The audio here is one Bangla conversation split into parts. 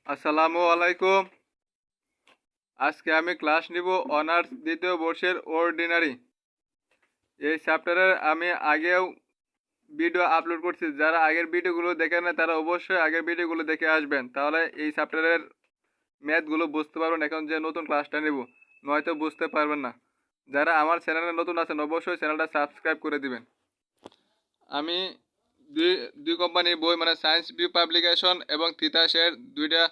আসসালামু আলাইকুম। আজকে আমি ক্লাস নিব অনার্স দ্বিতীয় বর্ষের অর্ডিনারি। এই চ্যাপ্টারের আমি আগেও ভিডিও আপলোড করছি। যারা আগের ভিডিওগুলো দেখেন না তারা অবশ্যই আগের ভিডিওগুলো দেখে আসবেন। তাহলে এই চ্যাপ্টারের ম্যাথগুলো বুঝতে পারবেন। এখন যে নতুন ক্লাসটা নেব নয়তো বুঝতে পারবেন না। যারা আমার চ্যানেলে নতুন আছেন অবশ্যই চ্যানেলটা সাবস্ক্রাইব করে দিবেন। আমি দুই দুই কোম্পানির বই মানে সায়েন্স ভিউ পাবলিকেশন এবং তিতাসের দুইটা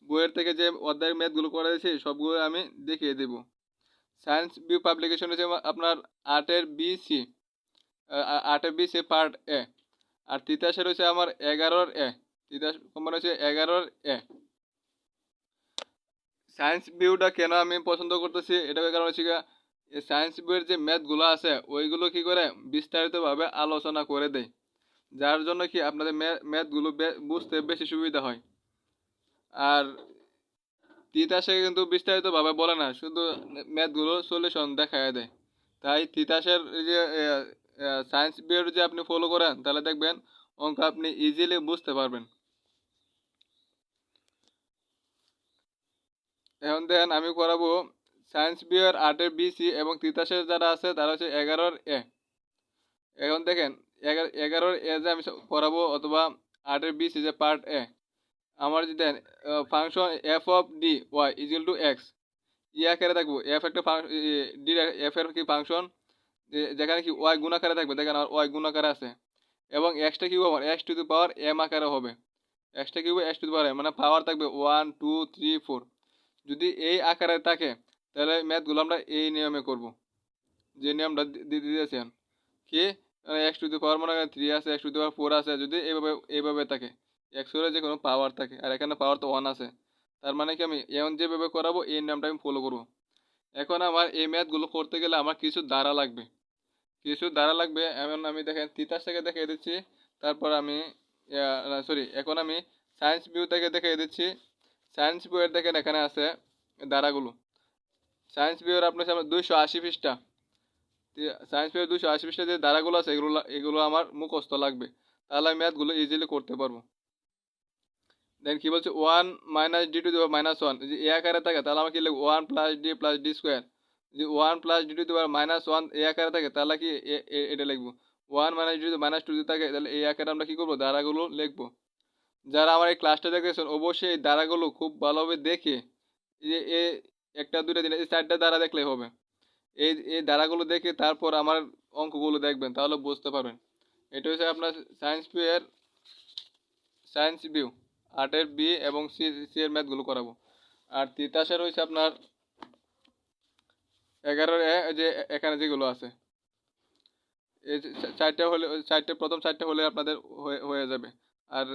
বইয়ের থেকে যে অধ্যায়ের ম্যাথগুলো করেছি সবগুলো আমি দেখিয়ে দেব। সায়েন্স ভিউ পাবলিকেশন হচ্ছে আপনার আটের বি সি পার্ট এ, আর তিতাসের হচ্ছে আমার 11-এ। তিতাস কোম্পানি হচ্ছে 11-এ। সায়েন্স ভিউটা কেন আমি পছন্দ করতেছি এটার কারণ হচ্ছে সায়েন্স বইয়ের যে ম্যাথগুলো আছে ওইগুলো কি করে বিস্তারিতভাবে আলোচনা করে দেয়, যার জন্য কি আপনাদের ম্যাথগুলো বুঝতে বেশি সুবিধা হয়। আর তিতাসে কিন্তু বিস্তারিতভাবে বলে না, শুধু ম্যাথগুলো সলিউশন দেখায় দেয়। তাই তিতাসের যে সায়েন্স পিরিয়ড যে আপনি ফলো করেন তাহলে দেখবেন অঙ্ক আপনি ইজিলি বুঝতে পারবেন। এখন দেখেন আমি করাবো সায়েন্স বিয়ের 8-এর বি-সি এবং তিতাসের যারা আছে তারা হচ্ছে 11-এ। এখন দেখেন 11-এ যে আমি করাবো অথবা 8-এর বি-সি যে পার্ট এ, আমার যদি then function F of D Y equal to X, E আকারে থাকবো এফ একটা ডি এফ এর কি ফাংশন যেখানে কি ওয়াই গুণ আকারে থাকবে, দেখেন আমার ওয়াই গুণ আকারে আছে, এবং এক্সটা কি হবে আমার x to the power M আকারে হবে। এক্সটা কি হবে x to the power M, মানে পাওয়ার থাকবে 1 2 3 4। যদি এই আকারে থাকে তাহলে ম্যাথগুলো আমরা এই নিয়মে করব, যে নিয়মটা দিয়েছেন কি এক্স টু দি পাওয়ার মনে করেন 3 আছে, এক্স টু দি পাওয়ার 4 আছে, যদি এইভাবে থাকে এক্স এর যে কোনো পাওয়ার থাকে আর এখানে পাওয়ার তো 1 আছে, তার মানে কি আমি এমন যেভাবে করাবো এই নিয়মটা আমি ফলো করব। এখন আমার এই ম্যাথগুলো করতে গেলে আমার কিছু দ্বারা লাগবে, এমন আমি দেখেন তিতাস থেকে দেখে দিচ্ছি। তারপর আমি সরি, এখন আমি সায়েন্স ভিউ থেকে দেখে দিচ্ছি। সায়েন্স ভিউয়ের দেখেন এখানে আছে ধারাগুলো। সায়েন্স ভিউয়ের আপনার সামনে 280 পৃষ্ঠা। সায়েন্স ভিউয়ের 280 পৃষ্ঠা যে ধারাগুলো আছে এগুলো আমার মুখস্থ লাগবে, তাহলে আমি ম্যাথগুলো ইজিলি করতে পারবো। দেন কি বলছে 1 - d⁻⁻1, যদি এ আকারে থাকে তাহলে আমার কি লিখবো 1 + d+d²। যদি 1 + d⁻1 এ আকারে থাকে তাহলে কি এটা লিখবো 1 - d⁻2 যদি থাকে তাহলে এই আকারে আমরা কি করবো ধারাগুলো লিখবো। যারা আমার এই ক্লাসটা দেখেছেন অবশ্যই এই ধারাগুলো খুব ভালোভাবে দেখে এ একটা দুইটা দিন এই 4টা ধারা দেখলেই হবে। এই এই ধারাগুলো দেখে তারপর আমার অঙ্কগুলো দেখবেন, তাহলে বুঝতে পারবেন। এটা হচ্ছে আপনার সায়েন্স ভিউ 8-এর বি এবং সি এর ম্যাথগুলো করাবো। আর তিতাসের হচ্ছে আপনার 11-এ যে এখানে যেগুলো আছে এই প্রথম চারটে হলে আপনাদের হয়ে যাবে। আর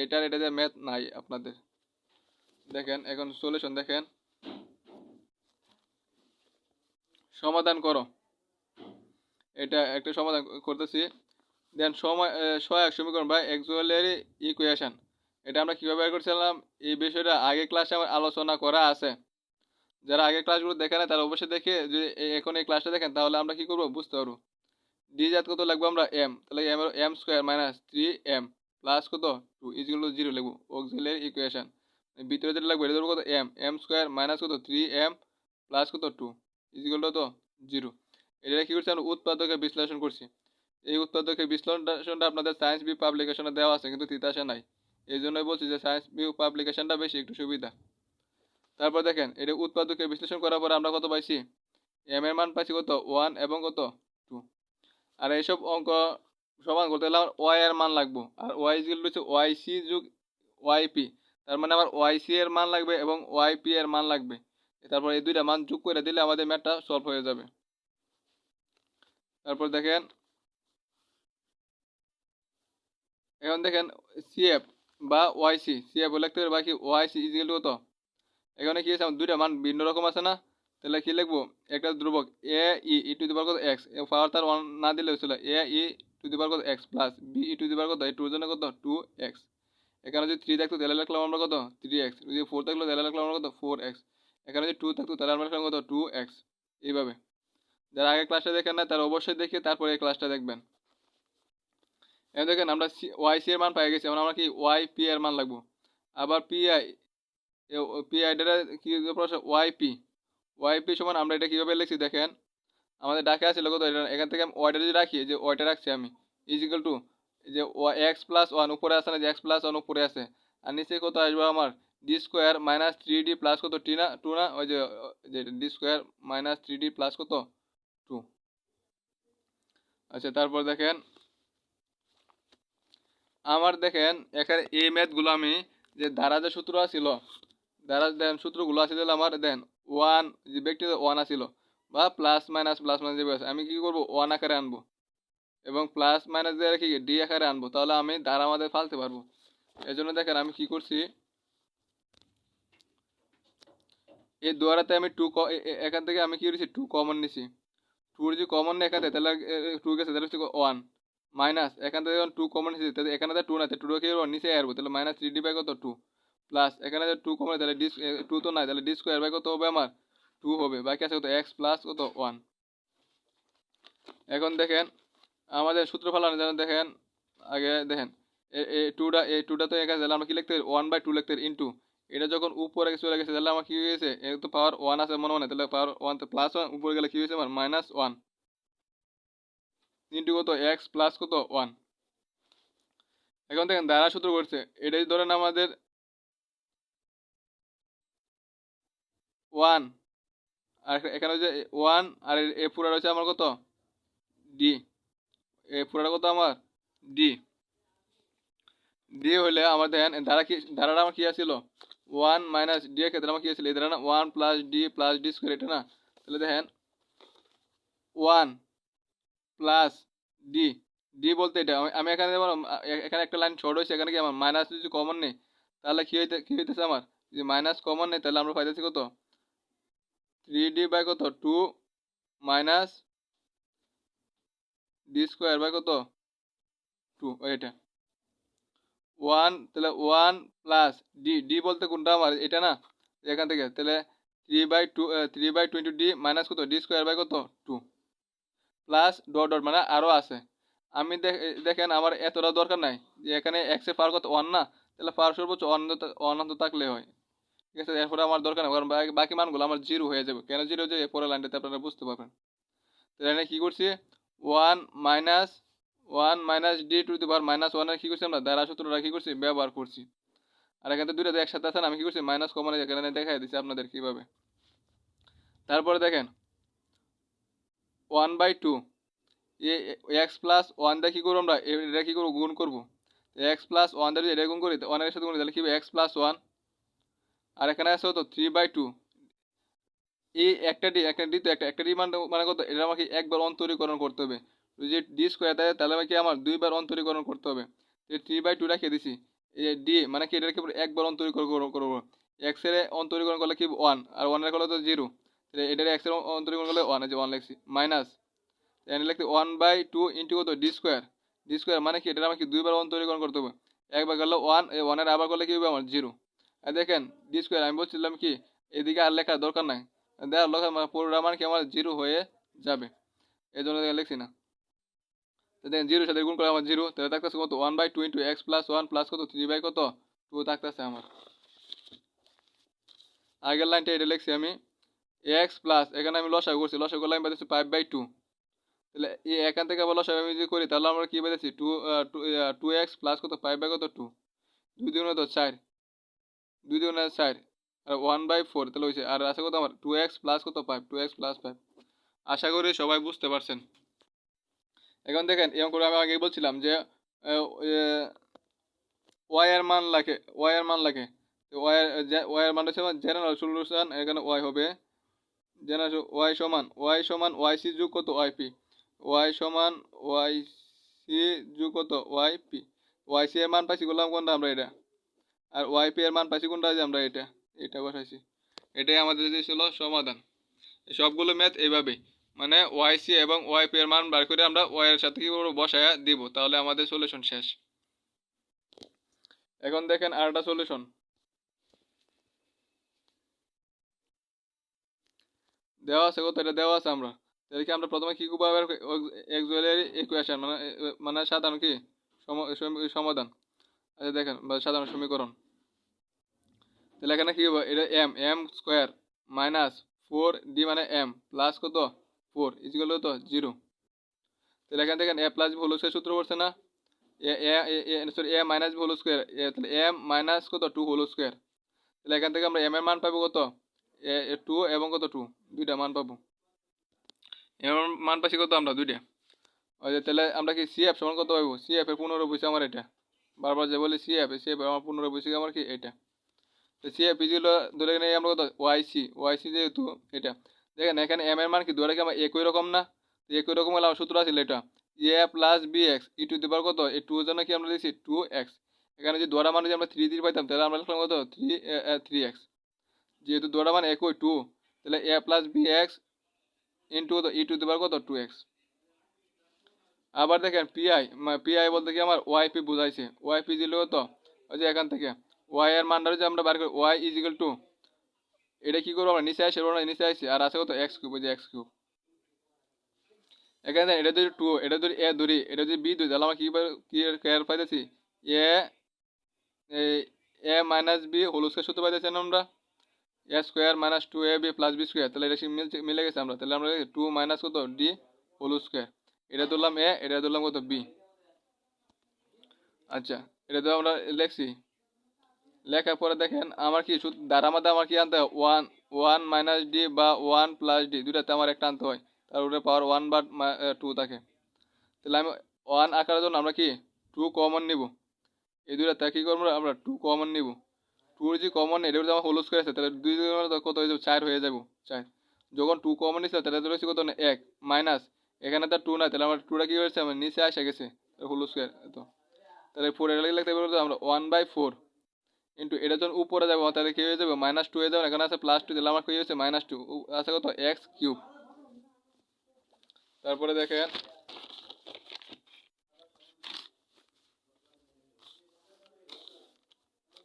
এটা যে ম্যাথ নাই আপনাদের। দেখেন এখন সলিউশন দেখেন, সমাধান করো, এটা একটা সমাধান করতেছি। দেন সহায়ক সমীকরণ বা অক্সিলারি ইকুয়েশন, এটা আমরা কীভাবে বের করছিলাম এই বিষয়টা আগে ক্লাসে আমার আলোচনা করা আছে। যারা আগে ক্লাসগুলো দেখে না তারা অবশ্যই দেখে যে এখন এই ক্লাসটা দেখেন, তাহলে আমরা কি করবো বুঝতে পারবো। ডি জাত কত লাগবে আমরা এম, তাহলে m² - 3m প্লাস কত 2 = 0 লিখবো অক্সিলারি ইকুয়েশন। ভিতরে যেটা লাগবে এটা ধরবো কত m² মাইনাস কত 3m প্লাস কত 2 = তো 0। এটা কি করছি আমরা উৎপাদকে বিশ্লেষণ করছি। এই উৎপাদকের বিশ্লেষণটা আপনাদের সায়েন্স ভিউ পাবলিকেশনে দেওয়া আছে কিন্তু তিতাসে নাই, এই জন্যই বলছি যে সায়েন্স ভিউ পাবলিকেশনটা বেশি একটু সুবিধা। তারপর দেখেন এটা উৎপাদকে বিশ্লেষণ করার পরে আমরা কত পাইছি, এম এর মান পাইছি কত 1 এবং কত 2। আর এইসব অঙ্ক সমান করতে গেলে আমার ওয়াই এর মান লাগবে, আর ওয়াই ইকুয়াল হচ্ছে ওয়াই সি যোগ ওয়াই পি। তার মানে আমার ওয়াই সি এর মান লাগবে এবং ওয়াই পি এর মান লাগবে। তারপর এই দুইটা মান যোগ করে দিলে আমাদের ম্যাথটা সলভ হয়ে যাবে। তারপর দেখেন এখন দেখেন সিএফ বা ওয়াইসি, সিএফ লিখতে পারি বাকি ওয়াইসি ইকুয়াল কত, এখানে কি আছে দুইটা মান ভিন্ন রকম আছে না, তাহলে কি লিখবো একটা ধ্রুবক এ ই টু দি পাওয়ার কত এক্স, পাওয়ার তার 1 না দিলে হয়েছিল এ ই টু দি পাওয়ার কত X plus B E to the power কত এই টুর জন্য কত 2x। এখানে যদি 3 থাকতো তাহলে লিখলাম আমরা কত 3x, যদি 4 থাকলো তাহলে লিখলাম আমরা কত 4x, এখানে যদি 2 থাকতো তাহলে আমরা লিখলাম কত 2x। এইভাবে যারা আগে ক্লাসটা দেখেন না তারা অবশ্যই দেখে তারপরে এই ক্লাসটা দেখবেন। এখন দেখেন আমরা ওয়াই সি এর মান পেয়ে গেছি, এখন আমরা কি ওয়াই পি এর মান লাগবো। আবার পি আই পি আইডিটা কি প্রশ্ন ওয়াইপি সমান আমরা এটা কীভাবে লিখছি দেখেন, আমাদের ডাকে আছে কত, এখান থেকে আমি ওয়াইটা যদি রাখি, যে ওয়াইটা রাখছি আমি ইজিক্যাল টু যে এক্স প্লাস ওয়ান উপরে আছে না, যে এক্স প্লাস ওয়ান উপরে আছে, আর নিচে কত আসবে আমার D square minus three D plus কত টি না টু না, ওই যে D square minus three D plus কত টু। আচ্ছা তারপর দেখেন আমার দেখেন এখানে এই ম্যাথগুলো আমি যে ধারা যে সূত্র আছিল, ধারা দেন সূত্রগুলো আছে দিলে আমার দেন ওয়ান যে ব্যক্তি ওয়ান আছিল বা প্লাস মাইনাস যে আছে, আমি কি করব ওয়ান আকারে আনবো এবং প্লাস মাইনাস দিয়ে রেখে ডি আকারে আনবো, তাহলে আমি ধারা আমাদের ফালতে পারবো। এই জন্য দেখেন আমি কি করছি, এই দুয়ারাতে আমি এখান থেকে আমি কি করেছি টু কমন নিছি, টুর যে কমন নেই এখান থেকে তাহলে টু গেছে, তাহলে হচ্ছে ওয়ান মাইনাস এখান থেকে যখন টু কমন নিছি তাহলে এখানে তো টু না, টু কি নিচে আসবো, তাহলে মাইনাস থ্রি ডি বাই কত টু প্লাস এখানে যে টু কমন তাহলে টু তো নাই, তাহলে ডি স্কোয়ার বাই কত হবে আমার টু হবে, বাকি আছে কত এক্স প্লাস কত ওয়ান। এখন দেখেন আমাদের সূত্র ফেলানো যেন দেখেন আগে দেখেন এই টুটা তো এখানে তাহলে আমরা কি লিখতে পারি ওয়ান বাই টু লিখতে পারি ইন্টু এটা যখন উপরে চলে গেছে তাহলে আমার কি হয়েছে, এর তো পাওয়ার ওয়ান আছে মনে মনে, তাহলে পাওয়ার ওয়ান প্লাস ওয়ান উপরে গেলে কি হয়েছে আমার মাইনাস ওয়ান ইন্টু কত এক্স প্লাস কত ওয়ান। এখন দেখেন দ্বারা সূত্র করছে এটাই ধরেন আমাদের ওয়ান, আর এখানে হচ্ছে ওয়ান, আর এ পুরা রয়েছে আমার কত ডি, এ পুরাটা কত আমার ডি, ডি হলে আমার দেখেন ধারাটা আমার কি আছিল ওয়ান মাইনাস ডি এর ক্ষেত্রে আমার কি আছিল এই ধারা না ওয়ান প্লাস ডি স্কোয়ার এটা না, তাহলে দেখেন ওয়ান প্লাস ডি, ডি বলতে এটা আমি এখানে এখানে একটা লাইন শর্ট হয়েছে, এখানে কি আমার মাইনাস যদি কমন নেই তাহলে কি হইতেছে আমার যে মাইনাস কমন নেই, তাহলে আমরা পাইতেছি কত থ্রি ডি বাই কত two minus D square by কত টু, এটা ওয়ান, তাহলে ওয়ান প্লাস ডি, ডি বলতে কোনটা আমার এটা না, এখান থেকে তাহলে three by two into D minus কত ডি স্কোয়ার বাই কত টু প্লাস ডট ডট মানে আরও আছে। আমি দেখেন আমার এতটা দরকার নাই, যে এখানে এক্সে পাওয়ার কত ওয়ান না, তাহলে পাওয়ার সর্বোচ্চ অনন্ত থাকলে হয়, ঠিক আছে, এরপরে আমার দরকার নেই, কারণ বাকি মানগুলো আমার জিরো হয়ে যাবে, কেন জিরো হয়ে যাবে পরের লাইনটাতে আপনারা বুঝতে পারবেন। তাহলে এখানে কী করছি one minus D to the power minus ওয়ানের কী করছি আমরা দ্বারা সূত্রটা কী করছি ব্যবহার করছি, আর এখানে দুইটা একসাথে আছে না, আমি কী করছি মাইনাস কমন এখানে দেখাই দিচ্ছি আপনাদের কীভাবে। তারপরে দেখেন one by two x plus one দিয়ে কী করবো আমরা এটা কী করবো গুণ করবো, এক্স প্লাস ওয়ান দিয়ে এটা গুণ করি ওয়ানের সাথে গুণ তাহলে কী হবে এক্স প্লাস ওয়ান, আর এখানে আছে তো থ্রি বাই টু, এই একটা ডি তো একটা ডি মানে কত এটা আমাকে একবার অন্তরীকরণ করতে হবে, যদি ডি স্কোয়ার দেয় তাহলে আমাকে আমার দুইবার অন্তরীকরণ করতে হবে, থ্রি বাই টু রাখিয়ে দিছি, এই ডি মানে কি এটাকে একবার অন্তরীকরণ করবো, এক্স এর অন্তরীকরণ করলে কি ওয়ান আর ওয়ানের করলে তো জিরো, এটার এক্স এর অন্তরীকরণ করলে ওয়ান আছে ওয়ান লিখছি মাইনাস এখানে লিখতে ওয়ান বাই টু ইন্টু কত ডি স্কোয়ার মানে কি এটা আমাকে দুইবার অন্তরীকরণ করতে হবে, একবার করলে ওয়ান ওয়ানের আবার করলে কি হবে আমার জিরো, আর দেখেন ডি স্কোয়ার আমি বলছিলাম কি এদিকে আর লেখার দরকার নাই, দেওয়ার লেখা পুরোটা মানে কি আমার জিরো হয়ে যাবে, এই জন্য লিখছি না। দেখেন জিরোর সাথে গুণ করে আমার জিরো, তাহলে থাকতেছে কত one by two into x plus one plus কত থ্রি বাই কত টু থাকতেছে আমার। আগের লাইনটা এটা লিখছি আমি এক্স প্লাস এখানে আমি লসাগু করছি, লসাগু লাইন পাইতেছি ফাইভ বাই টু, তাহলে এই এখান থেকে আবার লসাগু আমি যদি করি তাহলে আমরা কি পাইতেছি টু এক্স প্লাস কত ফাইভ বাই কত টু, দুই দুগুণে তো চার, দুই দুগুণে চার আর ওয়ান বাই ফোর, তাহলে হয়েছে আর আছে কত আমার টু এক্স প্লাস কত five, two x plus five. আশা করি সবাই বুঝতে পারছেন। এখন দেখেন এরকম করে আমি আগে বলছিলাম যে ওয়াই এর মান লাগে ওয়াই এর মান হচ্ছে জেনারেল সলিউশন, এখানে ওয়াই হবে জেনারেল ওয়াই সমান ওয়াই সি যোগ কত ওয়াই পি, ওয়াই সমান ওয়াই সি যোগ কত ওয়াই পি, ওয়াই সি এর মান পাইছি করলাম কোনটা আমরা এটা, আর ওয়াই পি এর মান পাইছি কোনটা যে আমরা এটা বসাইছি, এটাই আমাদের যে ছিল সমাধান। সবগুলো ম্যাথ এইভাবেই মানে ওয়াই সি এবং ওয়াই পি এর মান বার করে আমরা ওয়াই এর সাথে কি করবো বসায়া দিব, তাহলে আমাদের সলিউশন শেষ। এখন দেখেন আরেকটা সলিউশন দেওয়া আছে, কত এটা দেওয়া আছে আমরা তাহলে আমরা প্রথমে কি করবো অক্সিলারি ইকুয়েশন মানে মানে সাধারণ কি সমাধান। আচ্ছা দেখেন সাধারণ সমীকরণ তাহলে এখানে কি হবে, এটা এম স্কোয়ার মাইনাস 4d মানে এম প্লাস কত 4 ইজিক্যাল কত 0। তাহলে এখান থেকে এ প্লাস বি হোল স্কোয়ার সূত্র পড়ছে না, সরি এ মাইনাস বি হোল স্কোয়ার, তাহলে এম মাইনাস কত 2 হোল স্কোয়ার। তাহলে এখান থেকে আমরা এম এর মান পাবো কত 2 এবং কত 2 দুইটা মান পাবো। এম এর মান পাচ্ছি কত আমরা দুইটা। ওই যে তাহলে আমরা কি সি এফ সমান কত পাবো, সি এফ এর 15 বসে আমার এটা, বারবার যে বলি সি এফ আমার 15 বসে আমার কি এটা। তো সি এফ ইজিল ধরে নেই আমরা কত ওয়াইসি যেহেতু এটা, দেখেন এখানে এম এর মান কি ধরে কি আমার একই রকম না, একই রকম হলে আমার সূত্র আছে এটা A plus B X E to the power কত এই টু জন্য কি আমরা দিয়েছি 2x। এখানে যদি ধরা মানে যদি আমরা 3 পাইতাম তাহলে আমরা লিখলাম কত 3x, যেহেতু ধরা মানে একই 2, তাহলে A plus B x into কত ই টু দি পাওয়ার কত 2x। আবার দেখেন পিআই বলতে কি আমার ওয়াইপি বুঝাইছে, ওয়াইপি দিলে তো ওই যে এখান থেকে ওয়াই এর মানটা যদি আমরা বার করি ওয়াই ইজিক্যাল টু এটা কি করবো আমরা নিচে আসি, নিচে আসি আর আছে কত এক্স কিউব, ওই যে এক্স কিউব। এখানে দেখেন এটা যদি 2 এটা যদি এ ধরি এটা যদি বি ধরি তাহলে আমরা কি কেয়ার পাইতেছি A A minus B whole square সূত্র পাইতেছি না আমরা, A square minus 2ab plus B square, তাহলে এটা মিলে গেছে আমরা, তাহলে আমরা 2 মাইনাস কত ডি হোল স্কোয়ার, এটা ধরলাম এ এটা ধরলাম কত বি। আচ্ছা এটা তো আমরা লিখছি, লেখার পরে দেখেন আমার কি দ্বারা মধ্যে আমার কি আনতে হয় 1 মাইনাস ডি বা 1 প্লাস ডি দুটাতে আমার একটা আনতে হয়, তার উপরে পাওয়ার 1 বা 2 থাকে। তাহলে আমি 1 আকারের জন্য আমরা কি 2 কমন নিব, এই দুটাতে কী করবো আমরা 2 কমন নিব, 2 যে কমন এটা যদি আমার হোল স্কোয়ার আছে তাহলে 2 কত হয়ে যাবে 4 হয়ে যাবো 4। যখন 2 কমন নিচ্ছে তাহলে ধরেছি কত না 1 মাইনাস এখানে তো 2 না, তাহলে আমার 2টা কী হয়েছে আমার নিচে আসে গেছে হোল স্কোয়ার এত, তাহলে 4 এটা লিখতে পারবো আমরা 1/4 ইন্টু এটা যখন উপরে যাবো তাহলে কি হয়ে যাবে -2 হয়ে যাবে, এখানে আছে +2 তাহলে আমার কি হয়েছে -2 আছে কত এক্স কিউব। তারপরে দেখেন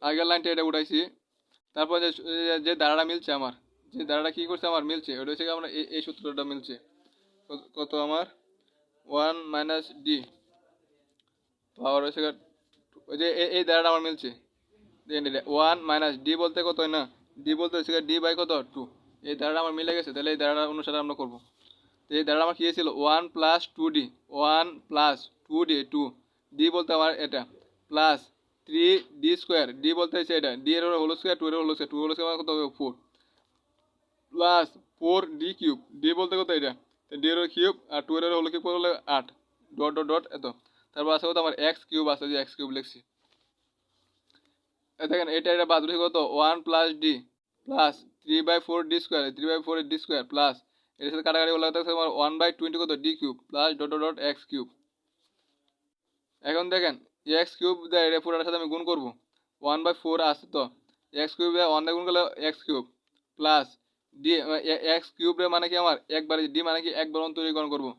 আগের লাইনটা এটা উঠাইছি, তারপর যে ধারাটা মিলছে আমার, যে ধারাটা কি করছে আমার মিলছে ওটা হচ্ছে আমরা এই সূত্রটা মিলছে কত আমার 1 মাইনাস ডি পাওয়ার হচ্ছে ওই যে এই ধারাটা আমার মিলছে 1 মাইনাস ডি বলতে কত হয় না, ডি বলতে হচ্ছে ডি বাই কত 2, এই ধারাটা আমার মিলে গেছে, তাহলে এই ধারাটা অনুসারে আমরা করবো। তো এই ধারাটা আমার কী ছিল 1 plus 2d 1 plus 2d 2 D বলতে আমার এটা প্লাস 3d স্কোয়ার ডি বলতে হচ্ছে এটা ডি এর হোল স্কোয়ার 2 এর হোল স্কোয়ার 2 হোল স্কোয়ার কত হবে 4 প্লাস 4d কিউব ডি বলতে কত এটা ডি এর কিউব আর 2 এর হোল কিউব হলে 8 ডট ডট ডট এত, তারপর আছে কত আমার এক্স কিউব আছে, যে এক্স কিউব লিখছি। দেখেন এটা বাদ রেখে কত 1 plus D plus 3/4 D square 3/4 D square plus এর সাথে কাটাকাটি বলা হচ্ছে আমার 1/20 কত D cube plus dot dot dot x cube. এখন দেখেন এক্স কিউব দেয় এটা পুরোটার সাথে আমি গুণ করবো 1/4 আসছে তো এক্স কিউব দেয় 1 দিয়ে গুণ করলে x cube plus D x cube মানে কি আমার একবার ডি মানে কি একবার অন্তরীকরণ করবো,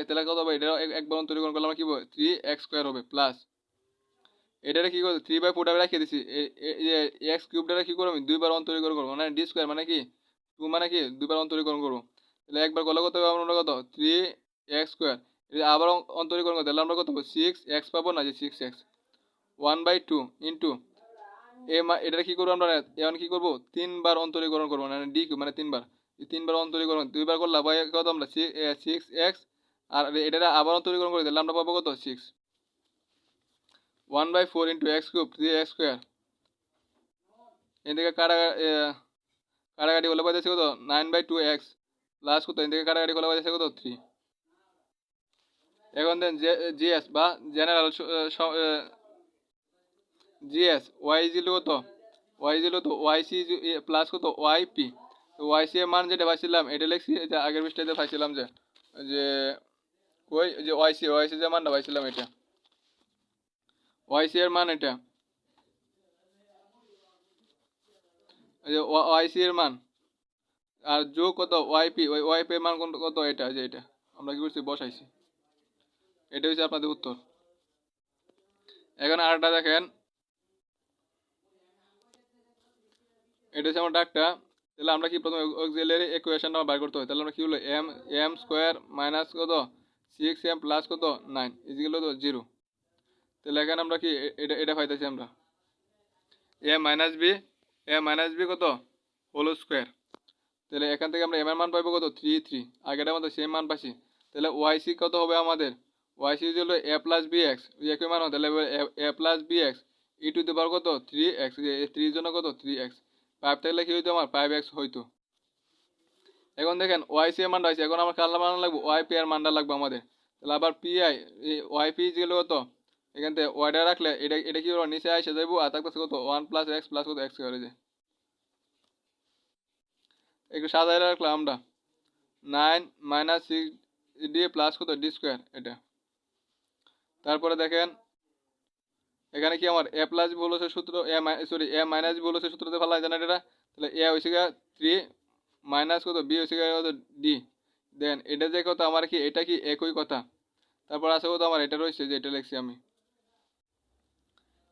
তাহলে কত হবে এটা একবার অন্তরীকরণ করলে আমার কি হবে 3x স্কোয়ার হবে প্লাস এটারে কি করবো 3/4 আমি রাখিয়ে দিচ্ছি, এক্স কিউবটা কি করবো আমি দুইবার অন্তরীকরণ করবো মানে ডি স্কোয়ার মানে কি 2 মানে কি দুইবার অন্তরীকরণ করবো, তাহলে একবার করলে কত হবে আমরা কত 3x স্কোয়ার, এটা আবার অন্তরীকরণ করতে তাহলে আমরা কত 6x পাবো না, যে 6x 1/2 ইন্টু এটা কি করবো আমরা এখন কি করবো 3বার অন্তরীকরণ করবো মানে ডি কিউব মানে 3বার, 3বার অন্তরীকরণ 2বার করলে ভাই কত আমরা 6x আর এটা আবার অন্তরীকরণ করে তাহলে আমরা পাবো কত 6 1/4 into x cube 3x square, এদিকে কাটাকাটি হলে পাইতেছে কত 9/2x প্লাস কত এদিকে কাটাকাটি হলে পাইতেছে কত 3। এখন দেন জিএস বা জেনারেল জিএস ওয়াই জিল কত ওয়াই জিল কত ওয়াইসি প্লাস কত ওয়াইপি, তো ওয়াইসি এর মান যেটা পাইছিলাম এটা লিখছি, এটা আগের পৃষ্ঠাতে পাইছিলাম যে যে ওই যে ওয়াইসি যে মানটা পাইছিলাম এটা ওয়াইসি এর মান এটা ওয়াইসি এর মান আর যোগ কত ওয়াইপি, ওই ওয়াইপি এর মান কত এটা, যে এটা আমরা কি করছি বসাইছি, এটা হচ্ছে আপনাদের উত্তর। এখন আরেকটা দেখেন এটা হচ্ছে আমার ডাকটা, তাহলে আমরা কি প্রথমে অক্সিলারি ইকুয়েশনটা বার করতে হয়, তাহলে আমরা কি হলো এম স্কোয়ার মাইনাস কত 6m প্লাস কত 9 ইজিক্যাল কত 0, তাহলে এখানে আমরা কি এটা পাইতেছি আমরা এ minus B A minus B কত হোল স্কোয়ার। তাহলে এখান থেকে আমরা এম এর মান পাবো কত 3 আগেটার মতো সেম মান পাচ্ছি। তাহলে ওয়াই সি কত হবে আমাদের, ওয়াই সি হলো এ প্লাস বি এক্স একই মান হবে, তাহলে A plus B X E to the power কত 3x, 3 জন্য কত 3x, 5 থাকলে কি হইতো আমার 5x হইতো। এখন দেখেন ওয়াই সি এর মানটা আছে, এখন আমার কার মান লাগবে ওয়াই পি এর মানটা লাগবে আমাদের। তাহলে আবার পি আই ওয়াই পি গেল কত, এখান থেকে ওয়াইটা রাখলে এটা এটা কি হলো নিচে আসে যাইবো, আর থাকতেছে কত 1 প্লাস এক্স প্লাস কত এক্স করে যায়। একটু সাজাই রাখলাম আমরা 9 মাইনাস 6 ডি প্লাস কত ডি স্কোয়ার এটা। তারপরে দেখেন এখানে কি আমার এ প্লাস বি হচ্ছে সূত্র, এ মাইনাস বি হচ্ছে সূত্রতে ফেলা যায় না এটা। তাহলে এ হয়েছে গা 3 মাইনাস কত বি হয়েছে গা কত ডি। দেন এটা যে কত আমার কি এটা কি একই কথা। তারপর আছে কত আমার এটা রয়েছে যে এটা লিখছি আমি।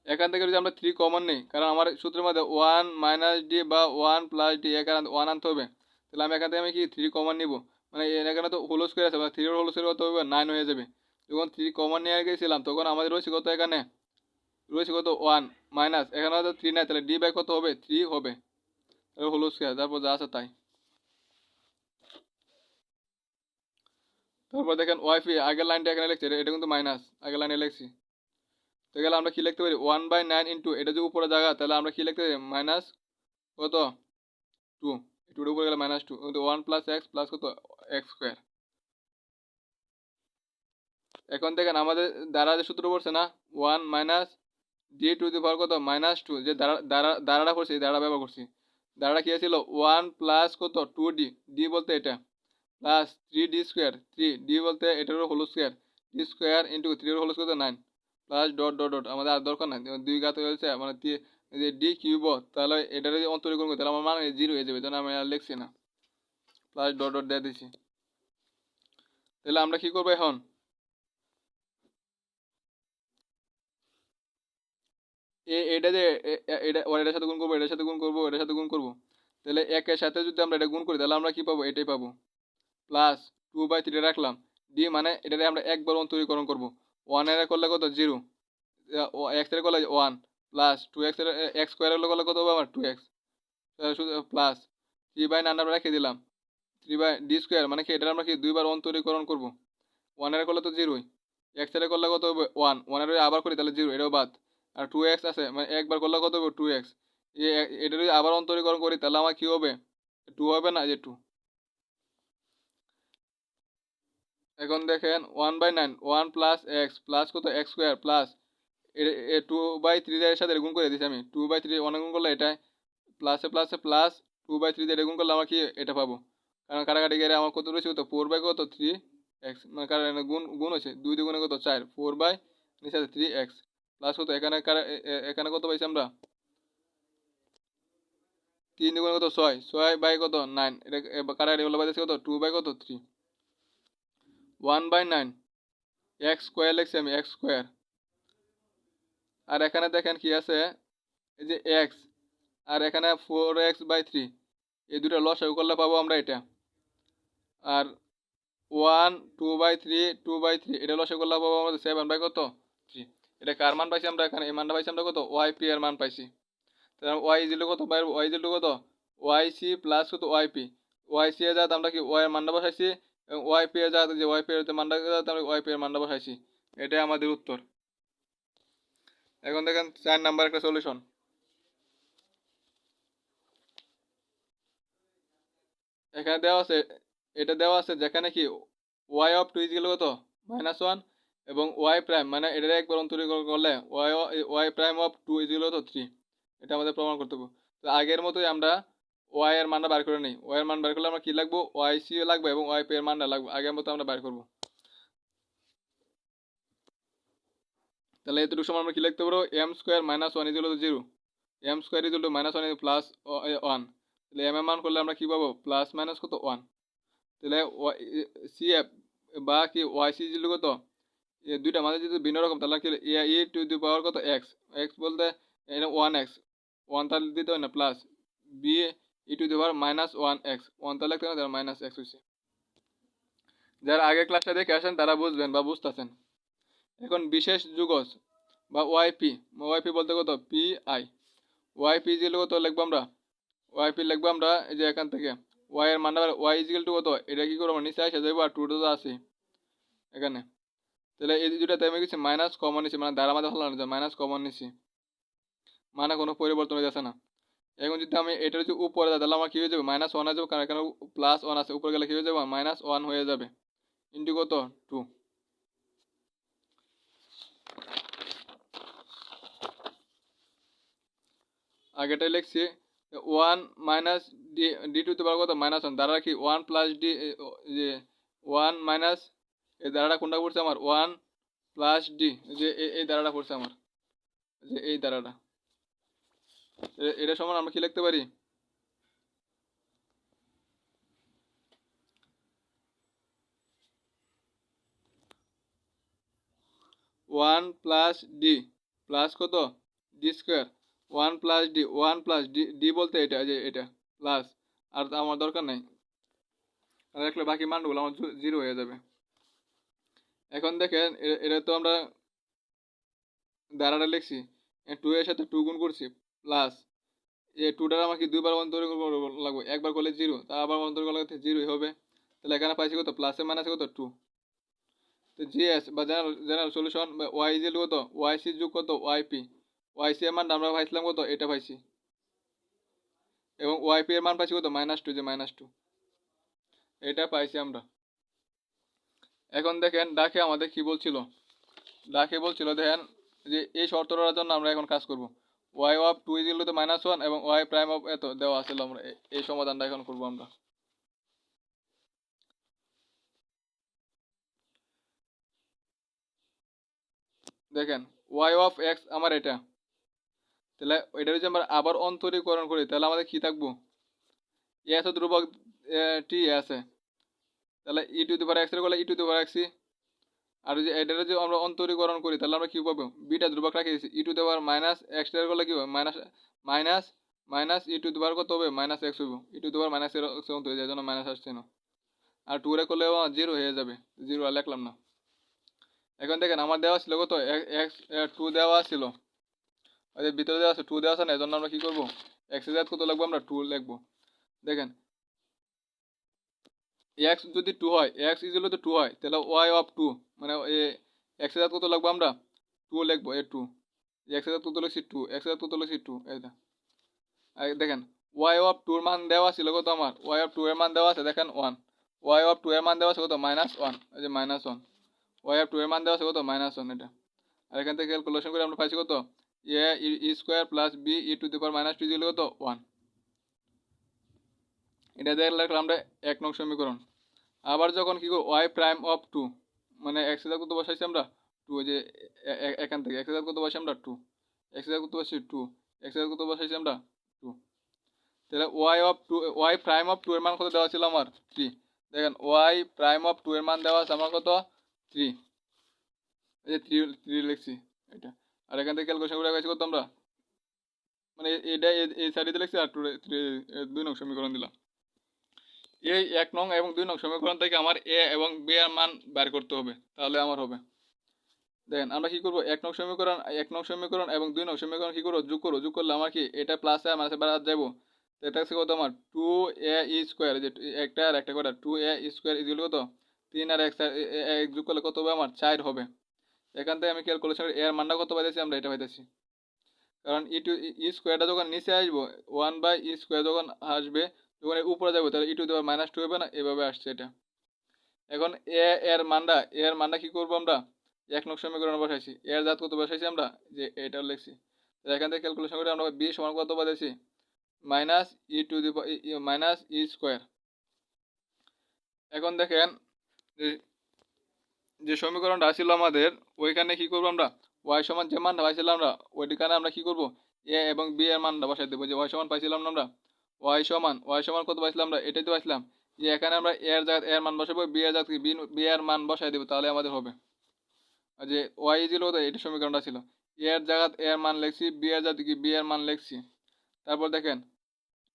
এখান থেকে যদি আমরা 3 কমন নেই, কারণ আমার সূত্রের মধ্যে 1 মাইনাস ডি বা 1 প্লাস ডি এখানে 1 আনতে হবে। তাহলে আমি এখান থেকে আমি কি 3 কমন নিব, মানে এখানে তো হোল স্কোয়ার আছে, 3 এর হোল স্কোয়ার কত হবে 9 হয়ে যাবে। যখন 3 কমন নিয়ে গেছিলাম তখন আমাদের রয়েছে কত, এখানে রয়েছে কত 1 মাইনাস, এখানে হয়তো 3 নাই, তাহলে ডি বাই কত হবে 3 হবে, তাহলে হোল স্কোয়ার, তারপর যা আছে তাই। তারপর দেখেন ওয়াইফি আগের লাইনটা এখানে লিখছি, এটা কিন্তু মাইনাস আগের লাইনে লিখছি। তো গেলে আমরা কি লিখতে পারি 1/9 ইন্টু এটা যে উপরে জায়গা, তাহলে আমরা কি লিখতে পারি মাইনাস কত 2, টুর উপরে গেলে মাইনাস 2 কিন্তু 1 প্লাস এক্স প্লাস কত এক্স স্কোয়ার। এখন দেখেন আমাদের দ্বারা যে সূত্র পড়ছে না 1 minus D to the power কত মাইনাস 2, যে দ্বারাটা করছি দ্বারা ব্যবহার করছি। দ্বারাটা কি ছিল 1 প্লাস কত 2 ডি, ডি বলতে এটা প্লাস 3 ডি স্কোয়ার, 3 ডি বলতে এটারও whole square, D square into 3 এর whole square 9 plus dot dot dot, আমাদের আর দরকার নাই, দুই ঘাত হয়েছে মানে যে ডি কিউব, তাহলে এটার যদি অন্তরীকরণ করি তাহলে আমার মান 0 হয়ে যাবে, তাহলে আমি আর লিখছি না, প্লাস ডট ডট দিয়ে দিছি। তাহলে আমরা কি করবো এখন, এটা যে এটা এটার সাথে গুণ করবো, এটার সাথে গুণ করবো, এটার সাথে গুণ করবো, তাহলে একের সাথে যদি আমরা এটা গুণ করি তাহলে আমরা কি পাবো এটাই পাবো, প্লাস 2/3 রাখলাম, ডি মানে এটারে আমরা একবার অন্তরীকরণ করবো, 1 এর করলে কত 0, এক্স এর করলে 1 প্লাস 2x এর এক্স স্কোয়ার করলে কত হবে আমার 2x প্লাস 3/9 আমরা রেখে দিলাম, 3/d স্কোয়ার মানে কি এটা আমরা কি দুইবার অন্তরীকরণ করবো, 1 এর করলে তো 0, এক্স এর করলে কত হবে 1, 1 এর আবার করি তাহলে 0, এটাও বাদ, আর 2x আছে মানে একবার করলে কত হবে 2x, এটা যদি আবার অন্তরীকরণ করি তাহলে আমার কি হবে 2 হবে না, যে 2। এখন দেখেন 1/9 1 প্লাস এক্স প্লাস কত এক্স স্কোয়ার প্লাস 2/3 এর সাথে গুণ করে দিচ্ছি আমি, 2/3 অনেক গুণ করলে এটা প্লাসে প্লাসে প্লাস 2/3 দিয়ে গুণ করলে আমরা কি এটা পাবো, কারণ কাটাকাটি গেলে আমার কত রয়েছে কত 4/3x, মানে কারণ গুণ গুণ হচ্ছে 2 দ্বিগুণে কত 4, 4 নিচে 3x প্লাস কত এখানে এখানে কত পাইছি আমরা 3 দ্বিগুণে কত 6, 6 কত 9, এটা কাটাকাটি হলো পাইছে কত 2/3, 1/9 এক্স স্কোয়ার লিখছি আমি এক্স স্কোয়ার। আর এখানে দেখেন কি আছে এই যে এক্স, আর এখানে 4x/3, এই দুটো লসাগু করলে পাবো আমরা এটা, আর 1 2/3 এটা লসাগু করলে পাবো আমাদের 7/3, এটা কার মান পাইছি আমরা এখানে, এই মানটা পাইছি আমরা কত ওয়াই পি এর মান পাইছি। তাহলে ওয়াই ইজিল কত পাইব, ওয়াই ইজিল কত ওয়াই সি প্লাস কত ওয়াই পি, ওয়াই সি এর জাত আমরা কি ওয়াই এর মানটা বসাইছি এবং ওয়াই পি এর জাত যে ওয়াই পি এর মানটা আমরা ওয়াই পি এর মানটা বসাইছি, এটাই আমাদের উত্তর। এখন দেখেন 4 নাম্বার একটা সলিউশন, এখানে দেওয়া আছে, এটা দেওয়া আছে যেখানে কি ওয়াই অফ 2 ইজিক্যাল কত -1 এবং ওয়াই প্রাইম মানে এটার একবার অন্তরীকরণ করলে ওয়াই প্রাইম অফ 2 ইজিক্যাল কত 3, এটা আমাদের প্রমাণ করতে হবে। তো আগের মতোই আমরা ওয়াই এর মানটা বার করে নিই, ওয়াই এর মান বার করলে আমরা কি লাগবো ওয়াই সি লাগবে এবং ওয়াই পি এর মানটা লাগবে, আগের মতো আমরা বার করবো। তাহলে এতটুকু সময় আমরা কি লিখতে পারবো M square -1 is equal to 0, M square is equal to -1 plus 1, তাহলে এম এর মান করলে আমরা কি পাবো প্লাস মাইনাস কত 1, তাহলে সি এফ বা কি ওয়াই সি ইজিক্যাল কত, এই দুইটা মাঝে যদি ভিন্ন রকম তাহলে কি এ টু দি পাওয়ার কত এক্স, এক্স বলতে এটা 1x, 1 তাহলে দিতে হয় না plus B E to the power -1x, 1 তাহলে লিখতে হয় না -x হয়েছে। যারা আগের ক্লাসটা দেখে আসেন তারা বুঝবেন বা বুঝতেছেন। এখন বিশেষ যুগজ বা ওয়াইপি, ওয়াইপি বলতে কত পি আই, ওয়াইপি ইজিক্যাল কত লিখবো আমরা, ওয়াইপি লিখবো আমরা এই যে এখান থেকে ওয়াই এর মানটা ওয়াই ইজিক্যাল টু কত, এটা কি করবো নিচে আসে যাইবো আর 2 তো আছে এখানে। তাহলে এই দুটাতে আমি কিছু মাইনাস কমন নিছি, মানে দ্বারা আমাদের ভালো না মাইনাস কমন নিছি, মানে কোনো পরিবর্তন হয়ে যাচ্ছে না। এখন যদি আমি এটার যদি উপরে যাই তাহলে আমার কি হয়ে যাবে -1 হয়ে যাবে, কারণ এখানে +1 আছে, উপরে গেলে কি হয়ে যাবে -1 হয়ে যাবে ইন্টু কত 2। আগেটাই লিখছি 1 minus D, D to the power কত -1, দ্বারা কি 1 প্লাস ডি, যে 1 মাইনাস এই দ্বারাটা কোনটা পড়ছে আমার 1 প্লাস ডি, যে এই দ্বারাটা পড়ছে আমার, যে এই দ্বারাটা, এটা সমান আমরা কি লিখতে পারি 1 প্লাস ডি প্লাস কত D square, 1 plus D, 1 plus D, D বলতে এটা যে এটা প্লাস, আর আমার দরকার নাই, আর রাখলে বাকি মানগুলো আমার 0 হয়ে যাবে। এখন দেখেন এটা তো আমরা দ্বারাটা লিখছি, 2 এর সাথে 2 গুণ করছি প্লাস এই 2টার আমাকে দুইবার অন্তর লাগবে, একবার করলে 0, তা আবার অন্তর করলে 0 হবে, তাহলে এখানে পাইছি কত প্লাসে মাইনাসে কত 2। তো জিএস বা জেনারেল সলিউশন ওয়াই ইজিক্যাল কত ওয়াইসি যোগ কত ওয়াইপি, ওয়াইসি এর মান আমরা পাইছিলাম কত এটা পাইছি, এবং ওয়াইপি এর মান পাইছি কত -2, যে -2 এটা পাইছি আমরা। এখন দেখেন ডাকে আমাদের কি বলছিল, ডাকে বলছিল দেখেন যে এই শর্তটার জন্য আমরা এখন কাজ করব, ওয়াই অফ 2 ইজিক্যাল টু -1 এবং ওয়াই প্রাইম অফ এত দেওয়া আছিল, আমরা এই সমাধানটা এখন করব আমরা। দেখেন ওয়াই অফ এক্স আমার এটা, তাহলে এটা যদি আমরা আবার অন্তরীকরণ করি তাহলে আমাদের কি থাকবো, এ আছে ধ্রুবক টি আছে, তাহলে ই টু দি পাওয়ার এক্স এর করলে ই টু দি পাওয়ার এক্স, আর যদি এটার যদি আমরা অন্তরীকরণ করি তাহলে আমরা কি পাবো, বিটা ধ্রুবক রাখি E to the power minus X এর করলে কি হবে minus minus minus E to the power কত হবে -x হবে, ই টু দি পাওয়ার -x অন্ত হয়ে যায়, জন্য মাইনাস আসছে না, আর 2 রে করলে 0 হয়ে যাবে, 0 আর লিখলাম না। এখন দেখেন আমার দেওয়া ছিল কত এক্স 2 দেওয়া ছিল, ওই যে ভিতরে দেওয়া আছে 2 দেওয়া আছে না, এজন্য আমরা কি করব এক্স এর জাত কত লিখবো আমরা 2 লিখবো। দেখেন এক্স যদি 2 হয়, এক্স ইকুয়াল টু 2 হয়, তাহলে ওয়াই অফ 2 মানে এক্স এর জাত কত লিখবো আমরা 2 লিখবো, এ 2 এক্স এর জাত কত লিখছি 2, এক্স এর জাত কত লিখছি 2, এটা। আর দেখেন ওয়াই অফ 2 এর মান দেওয়া ছিল কত আমার, ওয়াই অফ 2 এর মান দেওয়া আছে দেখেন 1, ওয়াই অফ 2 এর মান দেওয়া আছে কত -1, এই যে -1, ওয়াই অফ 2 এর মান দেওয়া আছে কত -1 এটা। আর এখান থেকে ক্যালকুলেশন করে আমরা পাইছি কত A E square plus B E to the power -2 দিলে কত 1, এটা দেখলে আমরা 1 নং সমীকরণ। আবার যখন কি করব ওয়াই প্রাইম অফ 2 মানে এক্স এর কত বসাইছি আমরা 2, যে এখান থেকে এক্স এর কত বসাইছি আমরা 2, এক্স এর কত বসাইছি 2, এক্স এর কত বসাইছি আমরা 2, তাহলে Y of 2 Y prime of 2 এর মান কত দেওয়া ছিল আমার 3, দেখেন ওয়াই প্রাইম অফ 2 এর মান দেওয়া আছে আমার কত 3, এই যে 3 লিখছি এটা। আর এখান থেকে ক্যালকুলেশন করে পাইছি কত আমরা, মানে এটা এই সাইডে লিখছি আর 2 নং সমীকরণ দিলাম। এই 1 নং এবং 2 নং সমীকরণ থেকে আমার এ এবং বি এর মান বের করতে হবে, তাহলে আমার হবে। দেখেন আমরা কি করব 1 নং সমীকরণ 1 নং সমীকরণ এবং 2 নং সমীকরণ কি করব যোগ করব, যোগ করলে আমার কি এটা প্লাস আর মাইনাসে বাদ যাব, তো এটা হচ্ছে কত আমার 2a ই স্কয়ার, যে একটা আর একটা করে 2a ই স্কয়ার ইকুয়াল কত 3 আর x যোগ করলে কত হবে আমার 4 হবে। এখান থেকে আমি ক্যালকুলেশন এর মানটা কত পাইতেছি আমরা এটা পাইতেছি, কারণ ই স্কয়ারটা যখন নিচে আসবো 1 বাই ই স্কয়ার যখন আসবে, যখন উপরে যাবো তাহলে ই টু দি পাওয়ার -2 হবে না, এভাবে আসছে এটা। এখন এর মানটা কি করব আমরা 1 নং সমীকরণে বসাইছি, এর জাত কত বসাইছি আমরা যে এটা লিখছি, তো এখান থেকে ক্যালকুলেশন করে আমরা বি সমান কত পাইছি minus E to the minus E square. এখন দেখেন যে যে সমীকরণটা ছিল আমাদের ওইখানে কি করব আমরা ওয়াই সমান যে মানটা পাইছিলাম আমরা ওইখানে আমরা কি করব এ এবং বি এর মানটা বসাই দেবো, যে ওয়াই সমান পাইছিলাম না আমরা ওয়াই সমান কত পাইছিলাম আমরা এটাই তো পাইছিলাম, যে এখানে আমরা এর জায়গায় এর মান বসাবো, বি এর জায়গায় বি এর মান বসাই দেবো, তাহলে আমাদের হবে। আর যে ওয়াই ছিল তো এটা সমীকরণটা ছিল, এর জায়গায় এর মান লিখছি, বি এর জায়গায় কি বি এর মান লিখছি। তারপর দেখেন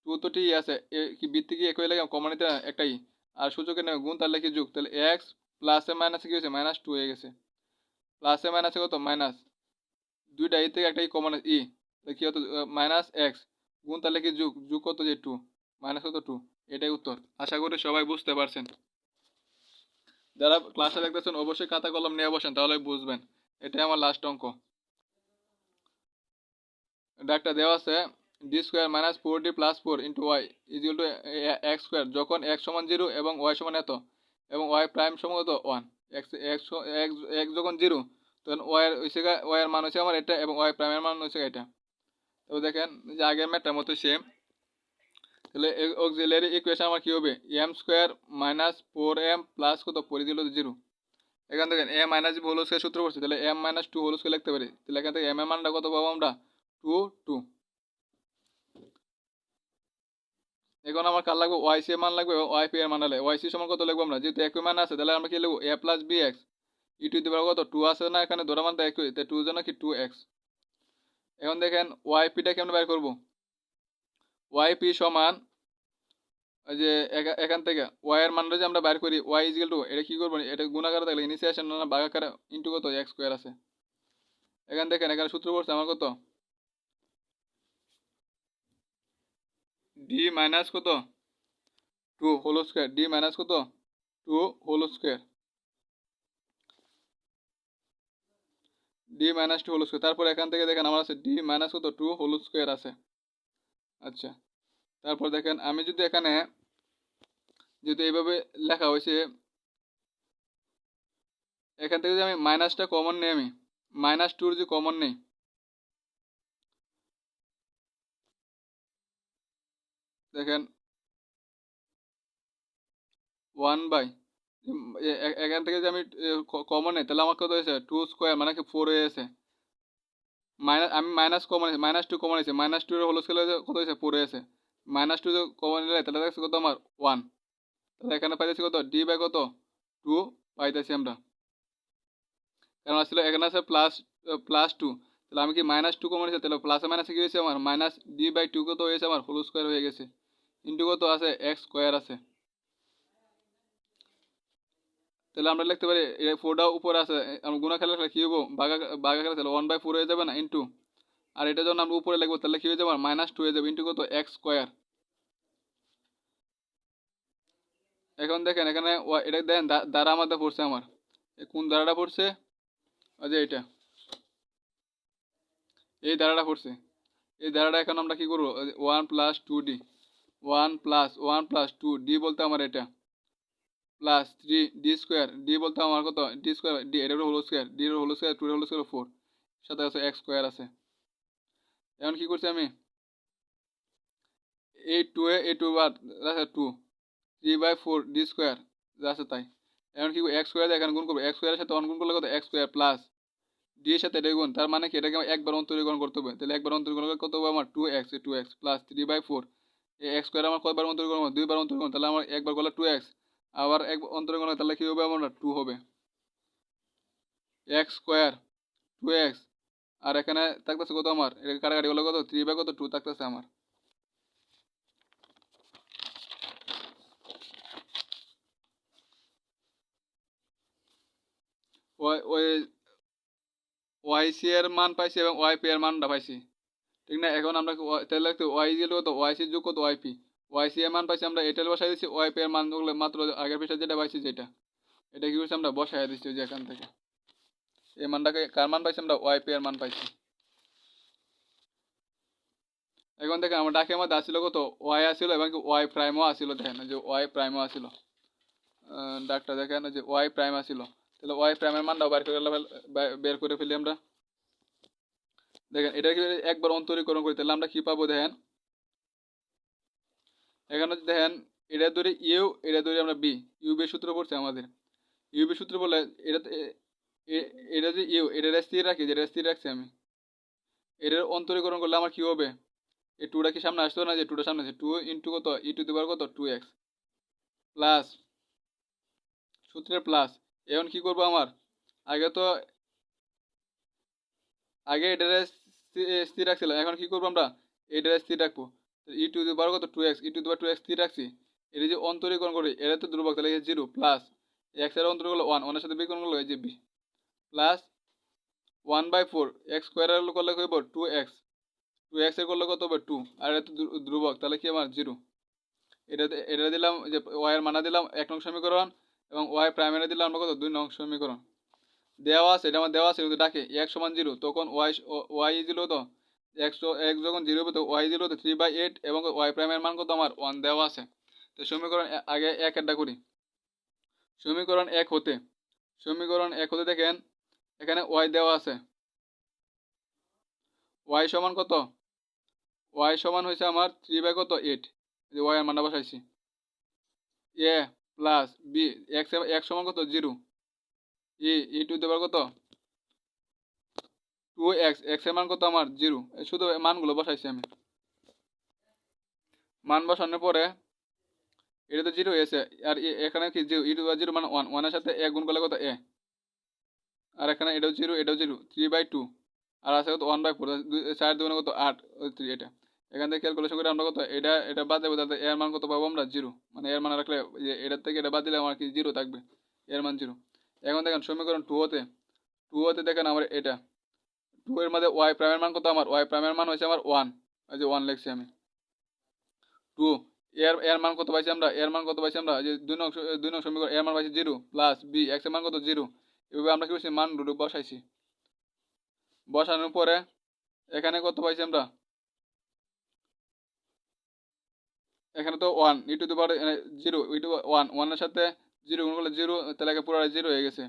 2 তো টি আছে, কি বি থেকে একই লাগে কমন নিতে একটাই, আর সূচকের নেবে গুণ তাহলে কি যোগ, তাহলে এক্স প্লাসে মাইনাসে কি হয়েছে -2 হয়ে গেছে, প্লাসে মাইনাসে কত মাইনাস, দুইটা ই থেকে একটা ই কমন ই, কি হতো মাইনাস এক্স গুণ তাহলে কি যোগ যোগ কত যে টু মাইনাস কত টু, এটাই উত্তর। আশা করি সবাই বুঝতে পারছেন। যারা ক্লাসে দেখতেছেন অবশ্যই খাতা কলম নিয়ে বসেন, তাহলে বুঝবেন। এটাই আমার লাস্ট অঙ্ক। এটা একটা দেওয়া আছে D square minus 4d plus 4 into Y is equal to X square, যখন এক্স সমান 0 এবং ওয়াই সমান এত এবং ওয়াই প্রাইম সমান কত 1। এক্স এক্স এক্স যখন 0 তখন ওয়াই এর মান হচ্ছে আমার এটা এবং ওয়াই প্রাইমের মান হচ্ছে এটা। তো দেখেন যে আগের ম্যাথটার মতো সেম। তাহলে অক্সিলারি ইকুয়েশন আমার কি হবে, M square minus 4m plus কত 4 দিল 0। এখান থেকে এ মাইনাস হোল স্কোয়ার সূত্র করছি, তাহলে এম মাইনাস 2 হোল স্কোয়ার লিখতে পারি। তাহলে এখান থেকে এম এর মানটা কত পাবো আমরা 2 এখন আমার কার লাগবে ওয়াই সি এর মান লাগবে, ওয়াই পি এর মান লাগবে। ওয়াই সি সমান কত লিখবো আমরা, যেহেতু একই মান আছে তাহলে আমরা কি লিখবো A plus B X E to the power কত 2 আছে না, এখানে ধরা মানটা একই, তাই 2 জন কি 2x। এখন দেখেন ওয়াই পিটা কেমন বের করবো, ওয়াই পি সমান ওই যে এখান থেকে ওয়াই এর মানটা যে আমরা বের করি ওয়াই ইজ ইকুয়াল টু এটা কি করবো, এটা গুণাকারে থাকলে নিচে আসে না ভাগাকারে ইন্টু কত এক্স স্কোয়ার আছে। এখান দেখেন এখানে সূত্র পড়ছে আমার কত ডি মাইনাস কত 2 হোল স্কোয়ার, ডি মাইনাস কত 2 whole square, D minus 2 whole square. তারপর এখান থেকে দেখেন আমার আছে ডি মাইনাস কত 2 হোল স্কোয়ার আছে। আচ্ছা, তারপর দেখেন আমি যদি এখানে যদি এইভাবে লেখা হয়েছে, এখান থেকে যদি আমি মাইনাসটা কমন নেই, আমি মাইনাস 2 যদি কমন নেই, দেখেন 1 বাই এখান থেকে যদি আমি কমন নেই তাহলে আমার কত হয়েছে 2 স্কোয়ার মানে কি 4 হয়ে গেছে। মাইনাস আমি মাইনাস কমন হয়েছে মাইনাস 2 কমন হয়েছে, মাইনাস 2 এর হোল স্কোয়ার কত হয়েছে 4 হয়েছে। মাইনাস 2 কমন নিলে তাহলে দেখছি কত আমার 1, তাহলে এখানে পাইতেছি কত ডি বাই কত 2 পাইতেছি আমরা। কারণ আসলে এখানে আছে প্লাস 2, তাহলে আমি কি মাইনাস 2 কমন হয়েছে, তাহলে প্লাসে মাইনাসে কি হয়েছে আমার মাইনাস ডি বাই 2 কত হয়েছে আমার হোল স্কোয়ার হয়ে গেছে ইন্টু কত আছে এক্স স্কোয়ার আছে। তাহলে আমরা লিখতে পারি এই 4টা উপরে আছে, আমরা গুণা খেলে কি হবো বাঘা খেলে তাহলে 1/4 হয়ে যাবে না ইন্টু, আর এটা যখন আমরা উপরে লিখবো তাহলে কি হয়ে যাবে মাইনাস 2 হয়ে যাবে ইন্টু কত এক্স স্কোয়ার। এখন দেখেন এখানে এটা দেখেন দ্বারা আমাদের পড়ছে আমার কোন দ্বারাটা পড়ছে, ওই যে এটা এই দ্বারাটা পড়ছে। এই দ্বারাটা এখন আমরা কি করবো 1 প্লাস 2d 1 প্লাস 2 ডি বলতে আমার এটা প্লাস 3 ডি স্কোয়ার, ডি বলতে আমার কত ডি স্কোয়ার ডি এটা হোল স্কোয়ার, ডি এর হোল স্কোয়ার 2 এর হোল স্কোয়ার 4 সাথে আছে এক্স স্কোয়ার আছে। এখন কি করছি আমি এই 2 এই 2 বার আছে 2 3/4 ডি স্কোয়ার যা আছে তাই। এখন কি এক্স স্কোয়ার এখানে গুণ করবো, এক্স স্কোয়ারের সাথে 1 গুণ করলে কত এক্স স্কোয়ার প্লাস ডি এর সাথে এটা গুণ, তার মানে কি এটাকে একবার অন্তরীকরণ করতে হবে, তাহলে একবার অন্তরীকরণ করলে কত হবে আমার 2x প্লাস 3/4 এই এক্স স্কোয়ার আমার কয়বার অন্তরীকরণ হবে 2বার অন্তরীকরণ, তাহলে আমার একবার করলে 2x আবার এক অন্তরীকরণ তাহলে কি হবে আমার 2 হবে এক্স স্কোয়ার 2x, আর এখানে থাকতেছে কত আমার এটা কাটাকাটি হলো কত 3/2 থাকতেছে আমার। ওই ওয়াই সি এর মান পাইছি এবং ওয়াই পি এর মানটা পাইছি, ঠিক না। এখন আমরা তাহলে লিখতে ওয়াই জিল কত ওয়াই সি যোগ কত ওয়াই পি, ওয়াই সি এর মান পাইছি আমরা এটা বসাই দিচ্ছি, ওয়াই পি এর মান মাত্র আগের পৃষ্ঠা যেটা পাইছি যেটা এটা কি করছি আমরা বসাই দিচ্ছি যে এখান থেকে এই মানটাকে কার মান পাইছি আমরা ওয়াই পি এর মান পাইছি। এখন দেখেন আমার ডাকের মধ্যে আসছিল কত ওয়াই আসছিল এবং ওয়াই প্রাইমও আসছিল, দেখেন যে ওয়াই প্রাইমও আসছিল ডাকটা দেখেন যে ওয়াই প্রাইম আসছিল, তাহলে ওয়াই প্রাইমের মানটাও বের করে ফেলি আমরা। দেখেন এটা কি একবার অন্তরীকরণ করি তাহলে আমরা কি পাবো দেখেন এখানে দেখেন এটা ধরে ইউ এটা ধরে আমরা বি, ইউবি সূত্র পড়ছে আমাদের, ইউবি সূত্র বলে এটা এটা যে ইউ এটা স্থির রাখি, যেটা স্থির রাখছি আমি এটার অন্তরীকরণ করলে আমার কি হবে এই 2টা কি সামনে আসতো না, যে 2টা সামনে আছে 2 ইন্টু কত ই টু দি পাওয়ার কত 2x প্লাস সূত্রের প্লাস। এখন কি করবো আমার আগে তো আগে এটারে স্থির রাখছিলাম, এখন কি করবো আমরা এটারে স্থির রাখবো, ই টু দি পাওয়ার কত 2x E to the power 2x স্থির রাখছি, এটা যে অন্তরীকরণ করি এটা তো ধ্রুবক তাহলে 0 প্লাস এক্স এর অন্তরীকরণ 1 1 এর সাথে বিকরণ করলে যে বি প্লাস 1/4 এক্স স্কোয়ার করলে হইব 2x 2x এর করলে কত হবে 2, আর এটা তো ধ্রুবক, তাহলে কি আমার 0। এটা দিলাম যে y এর মানা দিলাম 1 নং সমীকরণ, এবং y প্রাইমারি দিলাম আমরা কত 2 নং সমীকরণ। দেওয়া আছে, এটা আমার দেওয়া আছে, যদি ডাকে x সমান 0, তখন y দিল তো x যখন 0 হবে তো y দিল তো 3/8, এবং y প্রাইমের মান কত আমার 1 দেওয়া আছে। তো সমীকরণ আগে 1 এরটা করি। সমীকরণ 1 হতে দেখেন এখানে y দেওয়া আছে, y সমান কত, y সমান হয়েছে আমার 3/8, যে y এর মানটা বসাইছি, a প্লাস b, x সমান কত 0, e টু দি পাওয়ার কত 2x, x এর মান কত আমার 0, শুধু মানগুলো বসাইছি আমি। মান বসানোর পরে এটা তো 0 হয়েছে, আর এখানে কি 0, e টু দি পাওয়ার 0 মানে 1, 1 এর সাথে a গুণ করলে কত a, আর এখানে এটাও 0 এটাও 0, 3/2, আর আছে কত 1/4, 4 দুগুণে কত 8, 3 এটা। এখান থেকে ক্যালকুলেশন করে আমরা কত এটা বাদ দেবো, তাহলে এর মান কত পাবো আমরা 0, মানে এর মান রাখলে যে এটার থেকে এটা বাদ দিলে আমার কি 0 থাকবে, এর মান 0। এখন দেখেন সমীকরণ 2 হতে দেখেন আমার এটা 2 এর মধ্যে y প্রাইমের মান কত, আমার y প্রাইমের মান হয়েছে আমার 1, এই যে 1 লিখছি আমি 2। এর মান কত পাইছি আমরা, যে 2 নং সমীকরণ এর মান পাইছি 0 প্লাস b, x এর মান কত 0। এভাবে আমরা কি করছি মান দুটো বসাইছি। বসানোর পরে এখানে কত পাইছি আমরা, এখানে তো 1 ই to the power 0, E two 1, 1 এর সাথে 0 গুণ করলে 0, তাহলে পুরো 0 হয়ে গেছে।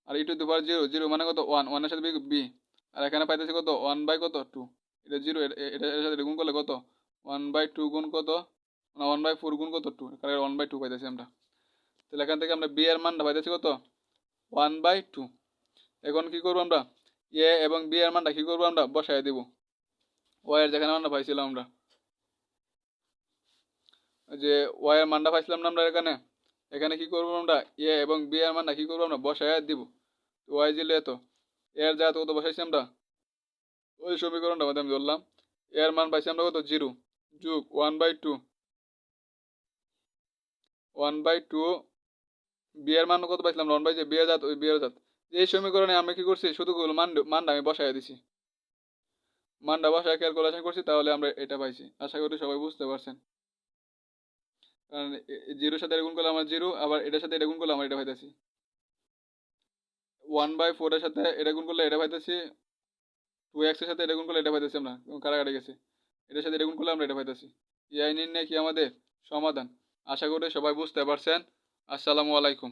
আর ই টু দি পাওয়ার 0, 0 মানে কত 1, 1 এর সাথে b, আর এখানে পাইতেছি কত 1 বাই কত 2, এটা 0, এর সাথে গুণ করলে কত 1/2 গুণ কত, না 1/4 গুণ কত 2, কারণ 1/2 পাইতেছি আমরা। তাহলে এখান থেকে আমরা b এর মানটা পাইতেছি কত 1/2। এখন কি করবো আমরা, a এবং b এর মানটা কি করবো আমরা বসাই দেব y এর যেখানে মানটা পাইছিলাম আমরা, যে y এর মানটা পাইছিলাম না আমরা এখানে, এখানে কি করবো আমরা a এবং b এর মানটা কি করবো আমরা বসাই দিব। y দিলে এত, এর জায়গা কত বসাইছি আমরা, ওই সমীকরণটা মধ্যে আমি ধরলাম, এর মান পাইছি আমরা কত 0 যোগ 1/2 b এর মান কত পাইছিলাম 1/, যে b এর জাত ওই b এর জাত। এই সমীকরণে আমি কি করছি শুধু মানটা আমি বসাই দিছি, মানটা বসায় ক্যালকুলেশন করছি, তাহলে আমরা এটা পাইছি। আশা করি সবাই বুঝতে পারছেন, কারণ 0 সাথে গুণ করলে আমার 0, আবার এটার সাথে এটা গুণ করলে আমার এটা পাইতেছি 1/4, এর সাথে এটা গুণ করলে এটা পাইতেছি 2x এর সাথে এটা গুণ করলে এটা পাইতেছি আমরা, কাটাকাটি গেছে, এটার সাথে এটা গুণ করলে আমরা এটা পাইতেছি। এই নির্ণয় কি আমাদের সমাধান। আশা করি সবাই বুঝতে পারছেন। আসসালামু আলাইকুম।